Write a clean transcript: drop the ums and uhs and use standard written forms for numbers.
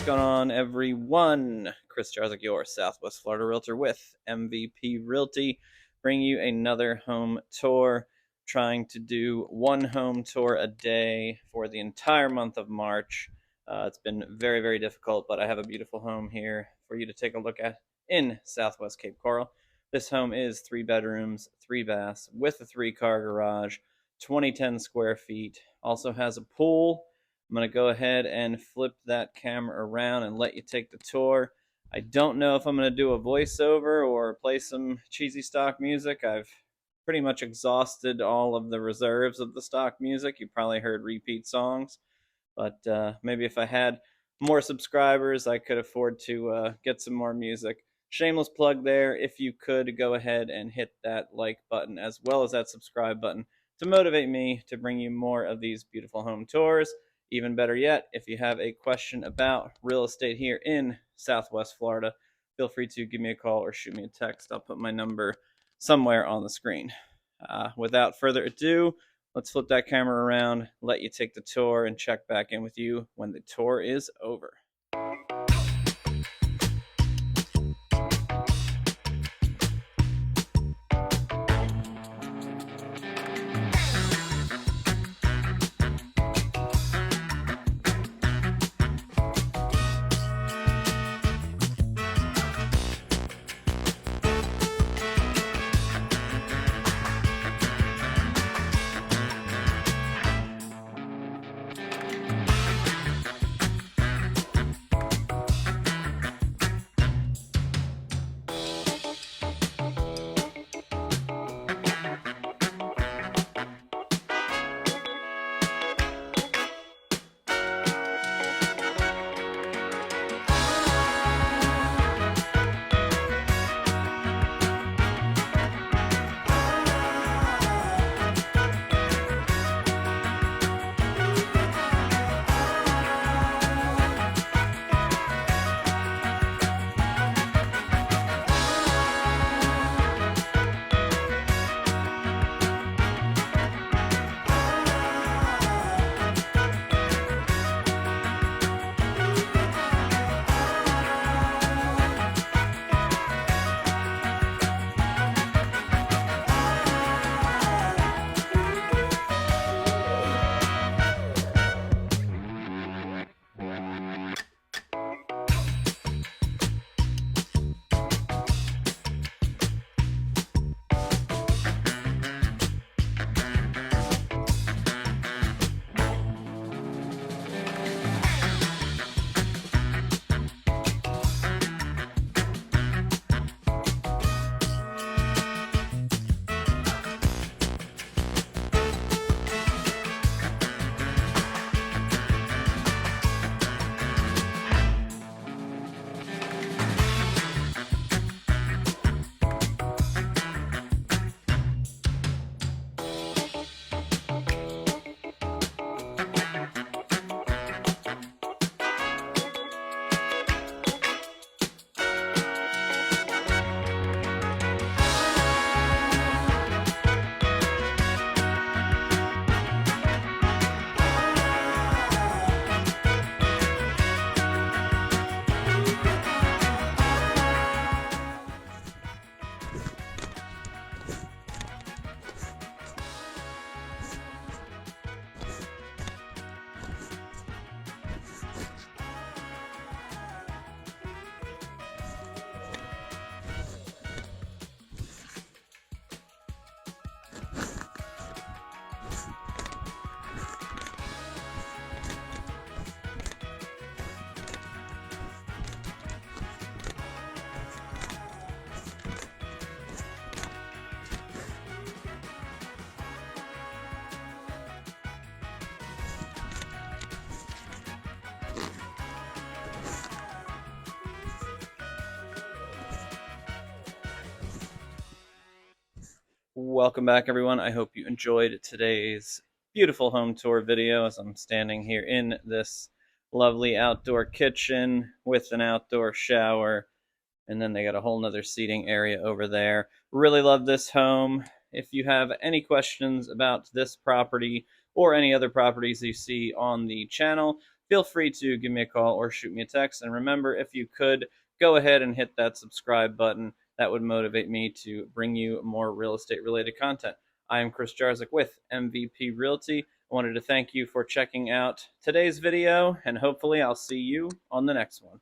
going on, everyone? Chris Jarzik, your Southwest Florida Realtor with MVP Realty, bringing you another home tour. Trying to do one home tour a day for the entire month of March. It's been very, very difficult, but I have a beautiful home here for you to take a look at in Southwest Cape Coral. This home is 3 bedrooms, 3 baths with a 3-car garage, 2010 square feet. Also has a pool. I'm going to go ahead and flip that camera around and let you take the tour. I don't know if I'm going to do a voiceover or play some cheesy stock music. I've pretty much exhausted all of the reserves of the stock music. You probably heard repeat songs, but maybe if I had more subscribers, I could afford to get some more music. Shameless plug there. If you could go ahead and hit that like button as well as that subscribe button to motivate me to bring you more of these beautiful home tours. Even better yet, if you have a question about real estate here in Southwest Florida, feel free to give me a call or shoot me a text. I'll put my number somewhere on the screen. Without further ado, let's flip that camera around, let you take the tour, and check back in with you when the tour is over. Welcome back, everyone. I hope you enjoyed today's beautiful home tour video as I'm standing here in this lovely outdoor kitchen with an outdoor shower. And then they got a whole nother seating area over there. Really love this home. If you have any questions about this property or any other properties you see on the channel, feel free to give me a call or shoot me a text. And remember, if you could, go ahead and hit that subscribe button. That would motivate me to bring you more real estate related content. I am Chris Jarzik with MVP Realty. I wanted to thank you for checking out today's video, and hopefully I'll see you on the next one.